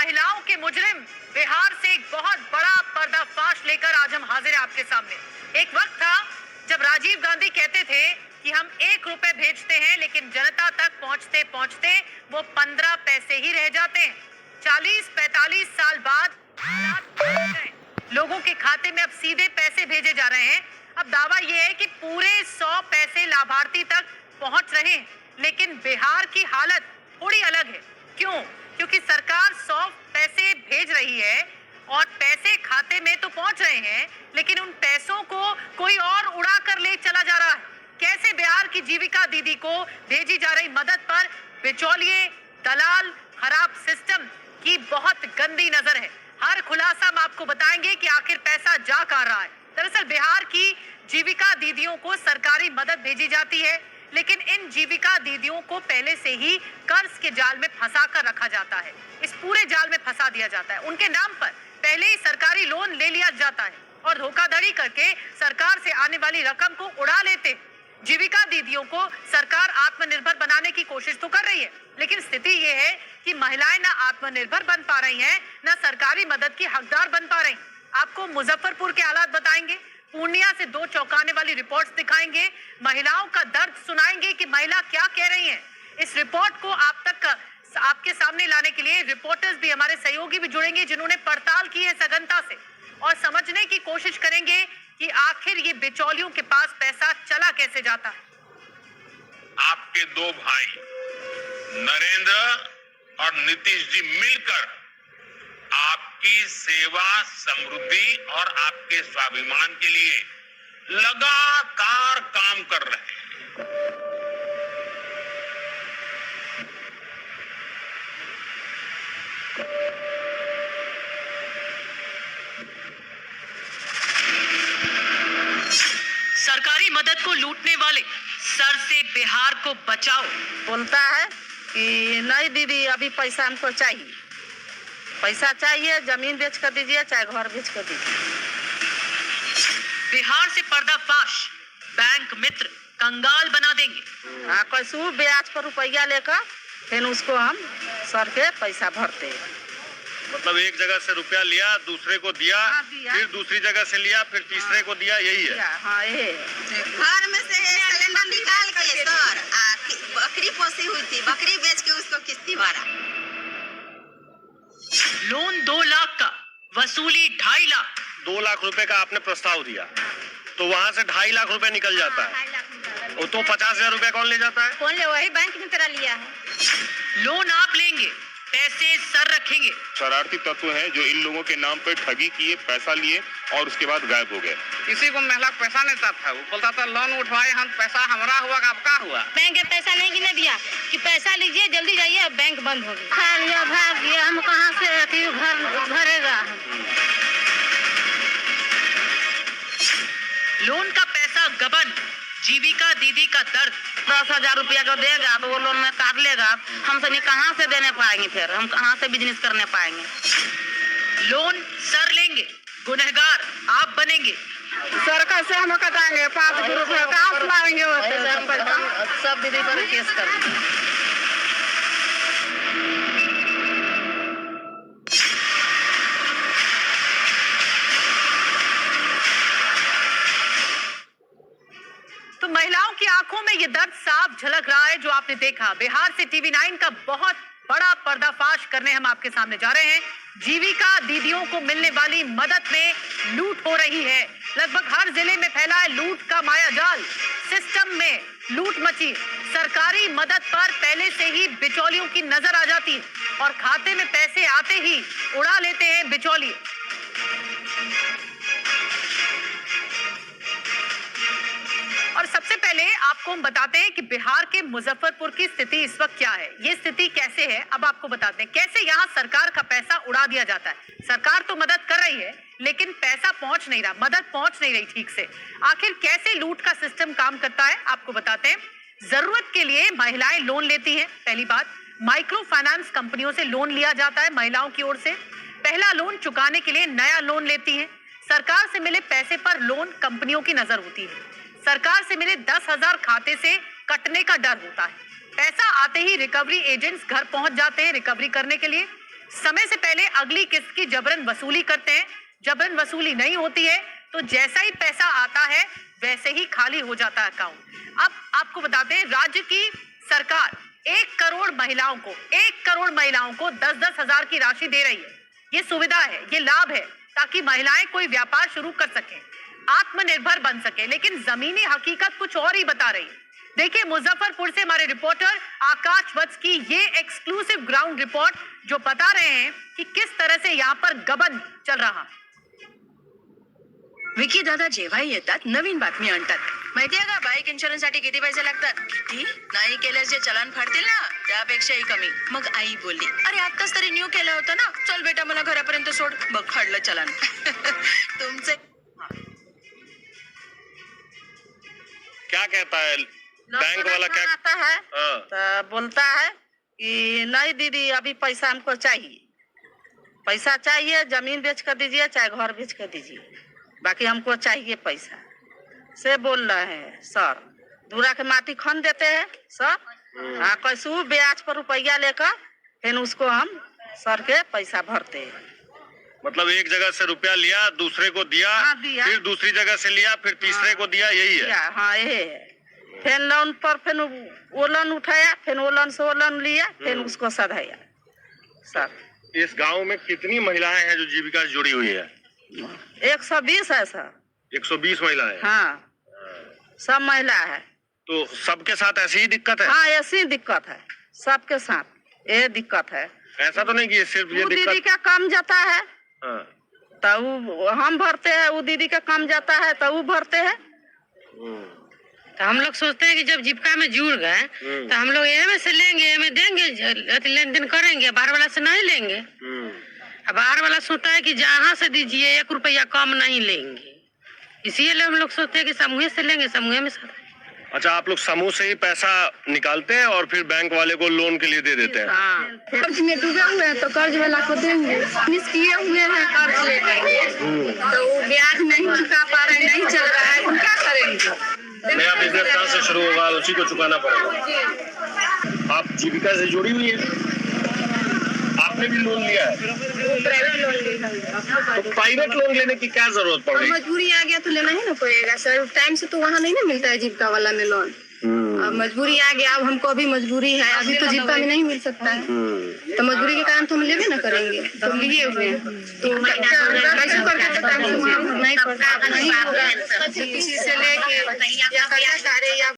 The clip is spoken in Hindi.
महिलाओं के मुजरिम बिहार से एक बहुत बड़ा पर्दाफाश लेकर आज हम हाजिर हैं आपके सामने। एक वक्त था जब राजीव गांधी कहते थे कि हम 1 रुपए भेजते हैं, लेकिन जनता तक पहुंचते पहुंचते वो 15 पैसे ही रह जाते हैं। 40-45 साल बाद हालात बदल गए। लोगों के खाते में अब सीधे पैसे भेजे जा रहे हैं। अब दावा यह है कि पूरे 100 पैसे लाभार्थी तक पहुंच रहे हैं, लेकिन बिहार की हालत थोड़ी अलग है। क्यों? क्योंकि सरकार 100 पैसे भेज रही है और पैसे खाते में तो पहुंच रहे हैं, लेकिन उन पैसों को कोई और उड़ा कर ले चला जा रहा है। कैसे बिहार की जीविका दीदी को भेजी जा रही मदद पर बिचौलिए, दलाल, खराब सिस्टम की बहुत गंदी नजर है। हर खुलासा हम आपको बताएंगे कि आखिर पैसा जा कहां रहा है। दरअसल बिहार की जीविका दीदियों को सरकारी मदद भेजी जाती है, लेकिन इन जीविका दीदियों को पहले से ही कर्ज के जाल में फंसा कर रखा जाता है। इस पूरे जाल में फंसा दिया जाता है। उनके नाम पर पहले ही सरकारी लोन ले लिया जाता है और धोखाधड़ी करके सरकार से आने वाली रकम को उड़ा लेते हैं। जीविका दीदियों को सरकार आत्मनिर्भर बनाने की कोशिश तो कर रही है, लेकिन स्थिति ये है कि महिलाएं ना आत्मनिर्भर बन पा रही हैं, ना सरकारी मदद की हकदार बन पा रही। आपको मुजफ्फरपुर के हालात बताएंगे, पूर्णिया से 2 चौंकाने वाली रिपोर्ट्स दिखाएंगे, महिलाओं का दर्द सुनाएंगे कि महिला क्या कह रही हैं। इस रिपोर्ट को आप तक आपके सामने लाने के लिए रिपोर्टर्स भी, हमारे सहयोगी भी जुड़ेंगे, जिन्होंने पड़ताल की है सघनता से, और समझने की कोशिश करेंगे कि आखिर ये बिचौलियों के पास पैसा चला कैसे जाता है। आपके 2 भाई नरेंद्र और नीतीश जी मिलकर आपकी सेवा, समृद्धि और आपके स्वाभिमान के लिए लगातार काम कर रहे हैं। सरकारी मदद को लूटने वाले सर से बिहार को बचाओ। बोलता है कि नहीं दीदी, अभी पैसा हमको चाहिए, पैसा चाहिए, जमीन बेच कर दीजिए चाहे घर बेच कर दीजिए। बिहार से पर्दाफाश, बैंक मित्र कंगाल बना देंगे। हाँ, कैसे ब्याज पर रुपया लेकर फिर उसको हम सर के पैसा भरते हैं। मतलब एक जगह से रुपया लिया, दूसरे को दिया, हाँ, दिया। फिर दूसरी जगह से लिया, फिर तीसरे को दिया, यही है। हाँ, ये घर में से सिलेंडर निकाल के सर बकरी पोसी हुई थी, बकरी बेच के उसको किस्ती भरा। लोन 2 लाख का, वसूली 2.5 लाख। 2 लाख रुपए का आपने प्रस्ताव दिया, तो वहाँ से 2.5 लाख रुपए निकल जाता है। वो तो 50,000 रुपया कौन ले जाता है? कौन ले? वही बैंक में तेरा लिया है। लोन आप लेंगे, पैसे सर रखेंगे। शरारती तत्व हैं जो इन लोगों के नाम पर ठगी किए, पैसा लिए और उसके बाद गायब हो गए। किसी को महिला पैसा नहीं देता था, वो बोलता था लोन उठवाए हम, पैसा हमारा हुआ, आपका हुआ। बैंक में पैसा नहीं गिने दिया कि पैसा लीजिए जल्दी जाइए, बैंक बंद हो गया। खा लिया, भाग गया, हम कहाँ से घर भरेगा। लोन का पैसा गबन, जीविका दीदी का दर्द। 10,000 रुपया जो देगा तो वो लोन में काट लेगा, हमसे नहीं कहाँ से देने पाएंगे, फिर हम कहाँ से बिजनेस करने पाएंगे। लोन सर लेंगे, गुनहगार आप बनेंगे। सर कैसे हम कटाएंगे? 5 रुपया कहाँ से लाएंगे? सब दीदी पर केस करेंगे। तो महिलाओं की आंखों में ये दर्द साफ झलक रहा है जो आपने देखा। बिहार से टीवी 9 का बहुत बड़ा पर्दाफाश करने हम आपके सामने जा रहे हैं। जीविका दीदियों को मिलने वाली मदद में लूट हो रही है। लगभग हर जिले में फैला है लूट का मायाजाल। सिस्टम में लूट मची। सरकारी मदद पर पहले से ही बिचौलियों की नजर आ जाती है और खाते में पैसे आते ही उड़ा लेते हैं बिचौलिए। और सबसे पहले आपको हम बताते हैं कि बिहार के मुजफ्फरपुर की स्थिति इस वक्त क्या है। ये स्थिति कैसे है अब आपको बताते हैं। कैसे यहाँ सरकार का पैसा उड़ा दिया जाता है। सरकार तो मदद कर रही है, लेकिन पैसा पहुंच नहीं रहा, मदद पहुंच नहीं रही ठीक से। आखिर कैसे लूट का सिस्टम काम करता है आपको बताते हैं। जरूरत के लिए महिलाएं लोन लेती हैं। पहली बात, माइक्रो फाइनेंस कंपनियों से लोन लिया जाता है महिलाओं की ओर से। पहला लोन चुकाने के लिए नया लोन लेती है। सरकार से मिले पैसे पर लोन कंपनियों की नजर होती है। सरकार से मिले 10,000 खाते से कटने का डर होता है। पैसा आते ही रिकवरी एजेंट्स घर पहुंच जाते हैं रिकवरी करने के लिए। समय से पहले अगली किस्त की जबरन वसूली करते हैं। जबरन वसूली नहीं होती है तो जैसा ही पैसा आता है वैसे ही खाली हो जाता है अकाउंट। अब आपको बताते हैं, राज्य की सरकार 1 करोड़ महिलाओं को 10-10 हजार की राशि दे रही है। ये सुविधा है, ये लाभ है, ताकि महिलाएं कोई व्यापार शुरू कर सकें, आत्मनिर्भर बन सके। लेकिन जमीनी हकीकत कुछ और ही बता रही है। देखिए मुजफ्फरपुर से हमारे रिपोर्टर आकाश वत्स की ये एक्सक्लूसिव ग्राउंड रिपोर्ट, जो बता रहे हैं कि किस तरह से यहाँ पर गबन चल रहा है। विकी दादा जेव्हाही येतात नवीन बातमी आणतात. माहितीये का बाईक इन्शुरन्स साठी किती पैसे लागतात? किती? नाही केल्यास जे चलान फाडतील ना त्यापेक्षाही कमी. मग आई बोलली, अरे आत्ताच तरी न्यू केलं होतं ना, चल बेटा मला घरापर्यंत सोड. बघ फाडलं चलान. तुमचे क्या कहता है बैंक वाला? क्या आता है हाँ। तो बोलता है कि नहीं दीदी अभी पैसा हमको चाहिए, पैसा चाहिए, जमीन बेच कर दीजिए चाहे घर बेच कर दीजिए, बाकी हमको चाहिए पैसा से बोल रहे हैं सर। दूरा के माटी खन देते हैं सर, हाँ कैसू ब्याज पर रुपया लेकर फिर उसको हम सर के पैसा भरते हैं। मतलब एक जगह से रुपया लिया, दूसरे को दिया, हाँ, दिया। फिर दूसरी जगह से लिया, फिर तीसरे को दिया, यही है। हाँ ये है। फिर लोन पर फिर वो लोन उठाया, फिर वो लोन से वो लोन लिया, फिर उसको सधाया सर। इस गांव में कितनी महिलाएं हैं जो जीविका से जुड़ी हुई है? 120 है सर। 120 महिलाएं। हाँ सब महिला है। तो सबके साथ ऐसी ही दिक्कत है? हाँ ऐसी दिक्कत है सबके साथ, ये दिक्कत है। ऐसा तो नहीं कि सिर्फ ये वो दीदी दिक्कत? का काम जाता है हाँ। तो वो हम भरते हैं, वो दीदी का काम जाता है तो वो भरते हैं। तो हम लोग सोचते हैं कि जब जीविका में जुड़ गए तो हम लोग ये में से लेंगे, ये में देंगे, लेन देन करेंगे, बाहर वाला से नहीं लेंगे। अब बाहर वाला सोचता है कि जहाँ से दीजिए 1 रुपया कम नहीं लेंगे, इसीलिए हम लोग सोचते हैं कि समूह से लेंगे, समूह में साथ। अच्छा, आप लोग समूह से ही पैसा निकालते हैं और फिर बैंक वाले को लोन के लिए दे देते हैं? हाँ, कर्ज में डूबे हुए हैं तो कर्ज वाला को देंगे, मिस किए हुए हैं कर्ज लेकर तो वो ब्याज नहीं चुका पा रहे, नहीं चल रहा है, तो क्या करेंगे? नया बिजनेस कहाँ से शुरू होगा, उसी को चुकाना पड़ेगा। आप जीविका से जुड़ी हुई है, आपने भी लोन लिया है? प्राइवेट लोन लेना है। तो प्राइवेट लोन लेने की क्या जरूरत पड़ रही? मजबूरी आ गया तो लेना ही ना पड़ेगा सर, टाइम से तो वहाँ नहीं ना मिलता है जीविका वाला में लोन। अब मजबूरी आ गया, अब हमको अभी मजबूरी है, अभी तो जीविका में नहीं मिल सकता है, तो मजबूरी के कारण तो हम लेवे ना करेंगे, तो लिए हुए हैं तो कैसे करके तो टाइम से नहीं पड़ता, नहीं होगा किसी से लेके या कर्जा करे या